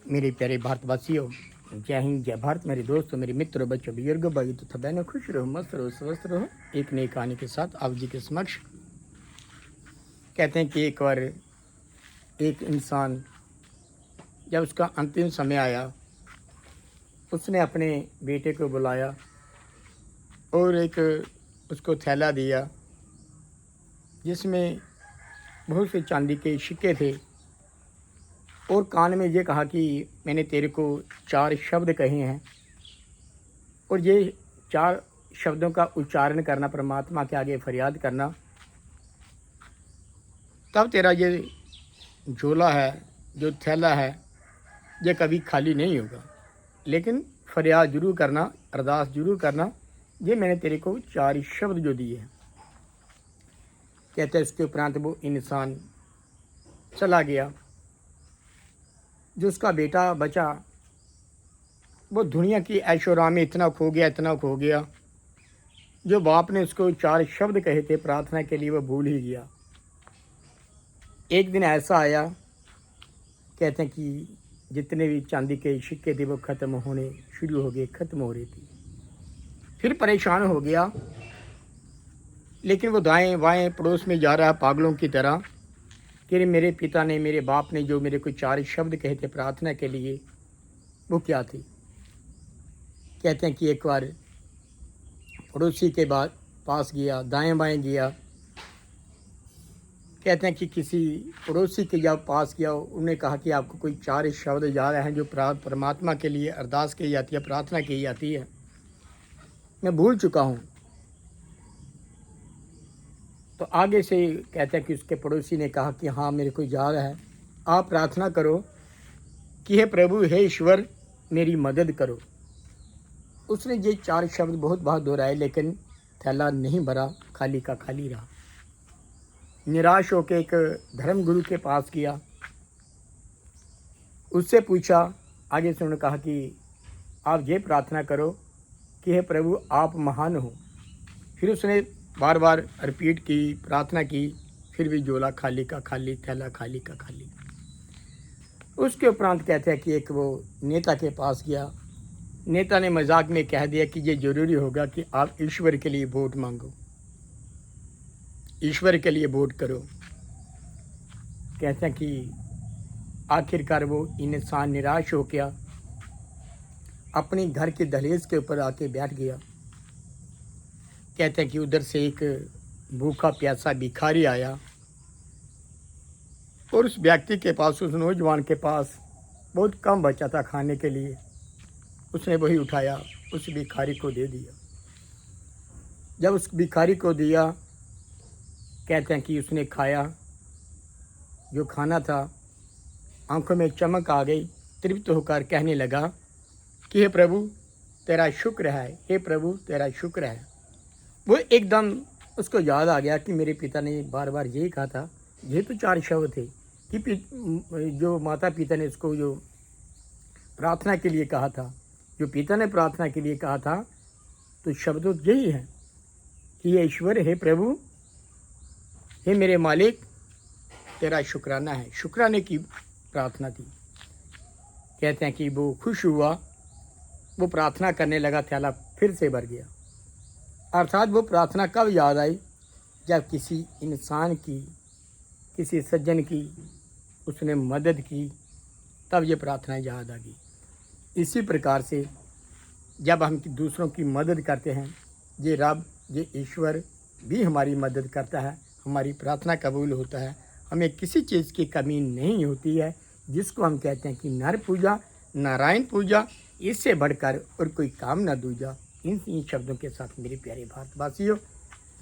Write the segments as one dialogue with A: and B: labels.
A: मेरे प्यारे भारतवासियों, जय हिंद, जय भारत। मेरे दोस्तों, मेरे मित्रों, बच्चों, बुजुर्ग, भाई तथा बहनों, खुश रहो, मस्त रहो, स्वस्थ रहो। एक नई कहानी के साथ आप जी के समक्ष। कहते हैं कि एक बार एक इंसान, जब उसका अंतिम समय आया, उसने अपने बेटे को बुलाया और एक उसको थैला दिया जिसमें बहुत से चांदी के सिक्के थे, और कान में ये कहा कि मैंने तेरे को 4 शब्द कहे हैं, और ये 4 शब्दों का उच्चारण करना, परमात्मा के आगे फरियाद करना, तब तेरा ये झोला है, जो थैला है, ये कभी खाली नहीं होगा। लेकिन फरियाद जरूर करना, अरदास जरूर करना, ये मैंने तेरे को 4 शब्द जो दिए हैं। कहते हैं इसके उपरांत वो इंसान चला गया। जो उसका बेटा बचा, वो दुनिया की ऐशोराम में इतना खो गया, जो बाप ने उसको 4 शब्द कहे थे प्रार्थना के लिए, वो भूल ही गया। एक दिन ऐसा आया, कहते हैं कि जितने भी चांदी के सिक्के थे वो ख़त्म होने शुरू हो गए, ख़त्म हो रही थी। फिर परेशान हो गया, लेकिन वो दाएं बाएं पड़ोस में जा रहा पागलों की तरह कि मेरे पिता ने, मेरे बाप ने जो मेरे को 4 शब्द कहे थे प्रार्थना के लिए, वो क्या थी। कहते हैं कि एक बार पड़ोसी के पास गया, दाएं बाएं गया। कहते हैं कि किसी पड़ोसी के जब पास गया, उन्होंने कहा कि आपको कोई 4 शब्द याद हैं जो परमात्मा के लिए अरदास की जाती है, प्रार्थना की जाती है। मैं भूल चुका हूँ। तो आगे से कहते हैं कि उसके पड़ोसी ने कहा कि हाँ, मेरे को याद है, आप प्रार्थना करो कि हे प्रभु, हे ईश्वर, मेरी मदद करो। उसने ये 4 शब्द बहुत बार दोहराए, लेकिन थैला नहीं भरा, खाली का खाली रहा। निराश होकर एक धर्म गुरु के पास गया, उससे पूछा। आगे से उन्होंने कहा कि आप ये प्रार्थना करो कि हे प्रभु, आप महान हो। फिर उसने बार बार रिपीट की, प्रार्थना की, फिर भी झोला खाली का खाली, थैला खाली का खाली। उसके उपरांत कहते हैं कि एक वो नेता के पास गया। नेता ने मजाक में कह दिया कि ये ज़रूरी होगा कि आप ईश्वर के लिए वोट मांगो, ईश्वर के लिए वोट करो। कहते हैं कि आखिरकार वो इंसान निराश हो गया, अपने घर के दहलीज के ऊपर आके बैठ गया। कहते हैं कि उधर से एक भूखा प्यासा भिखारी आया, और उस व्यक्ति के पास, उस नौजवान के पास बहुत कम बचा था खाने के लिए। उसने वही उठाया, उस भिखारी को दे दिया। जब उस भिखारी को दिया, कहते हैं कि उसने खाया, जो खाना था, आंखों में चमक आ गई। तृप्त होकर कहने लगा कि हे प्रभु, तेरा शुक्र है, हे प्रभु, तेरा शुक्र है। वो एकदम उसको याद आ गया कि मेरे पिता ने बार बार यही कहा था। ये तो 4 शब्द थे कि जो माता पिता ने उसको जो प्रार्थना के लिए कहा था, जो पिता ने प्रार्थना के लिए कहा था, तो शब्द यही है कि हे ईश्वर, हे प्रभु, हे मेरे मालिक, तेरा शुक्राना है। शुक्राने की प्रार्थना थी। कहते हैं कि वो खुश हुआ, वो प्रार्थना करने लगा, थैला फिर से भर गया। अर्थात वो प्रार्थना कब याद आई, जब किसी इंसान की, किसी सज्जन की उसने मदद की, तब ये प्रार्थना याद आ गई। इसी प्रकार से जब हम दूसरों की मदद करते हैं, ये रब, ये ईश्वर भी हमारी मदद करता है, हमारी प्रार्थना कबूल होता है। हमें किसी चीज़ की कमी नहीं होती है, जिसको हम कहते हैं कि नर पूजा, नारायण पूजा, इससे बढ़कर और कोई काम न दूजा। इन शब्दों के साथ मेरे प्यारे भारतवासियों,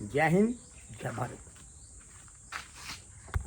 A: जय हिंद, जय भारत।